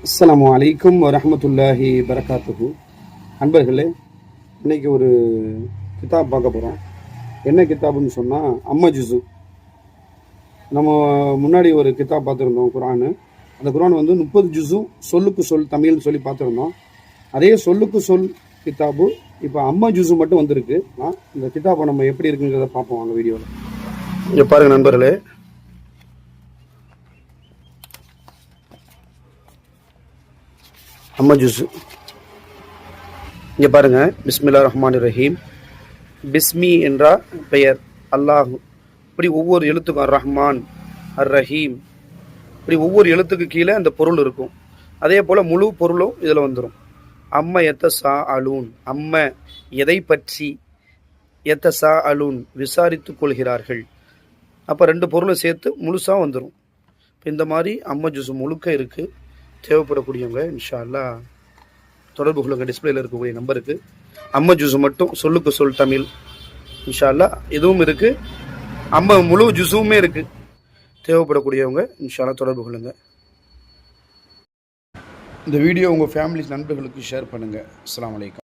அஸ்ஸலாமு அலைக்கும் வரஹ்மத்துல்லாஹி வரகாத்துஹு. அன்பர்களே, இன்னைக்கு ஒரு கிதாப் பார்க்க போகிறோம். என்ன கிதாப்னு சொன்னால் அம்ம ஜுஸு. நம்ம முன்னாடி ஒரு கிதாப் பார்த்துருந்தோம், குரானு. அந்த குரான் வந்து 30 ஜுஸு சொல்லுக்கு சொல் தமிழ்னு சொல்லி பார்த்துருந்தோம். அதே சொல்லுக்கு சொல் கிதாபு இப்போ அம்ம ஜுஸு மட்டும் வந்திருக்கு. இந்த கிதாபை நம்ம எப்படி இருக்குங்கிறத பார்ப்போம் அந்த வீடியோவில். இங்கே பாருங்கள் நண்பர்களே, அம்ம ஜுஸு இங்கே பாருங்கள். பிஸ்மில்லா ரஹ்மான் ரஹீம். பிஸ்மி என்றால் பெயர், அல்லாஹ். இப்படி ஒவ்வொரு எழுத்துக்கும் அர் ரஹ்மான், அர் ரஹீம், இப்படி ஒவ்வொரு எழுத்துக்கு கீழே அந்த பொருள் இருக்கும். அதே போல் முழு பொருளும் இதில் வந்துடும். அம்ம எத்தசா அலூன், அம்ம எதை பற்றி, எத்தசா அலூன் விசாரித்து கொள்கிறார்கள். அப்போ ரெண்டு பொருளை சேர்த்து முழுசாக வந்துடும். இப்போ இந்த மாதிரி அம்ம ஜுஸு முழுக்க இருக்குது. தேவைப்படக்கூடியவங்க இன்ஷா அல்லாஹ் தொடர்பு கொள்ளுங்க. டிஸ்பிளேல இருக்கக்கூடிய நம்பருக்கு. அம்ம ஜுஸு மட்டும் சொல்லுக்கு சொல் தமிழ் இன்ஷா அல்லாஹ் இதுவும் இருக்குது. அம்ம முழு ஜுஸுமே இருக்குது. தேவைப்படக்கூடியவங்க இன்ஷா அல்லாஹ் தொடர்பு கொள்ளுங்க. இந்த வீடியோ உங்கள் ஃபேமிலி நண்பர்களுக்கு ஷேர் பண்ணுங்கள். அஸ்ஸலாமு அலைக்கும்.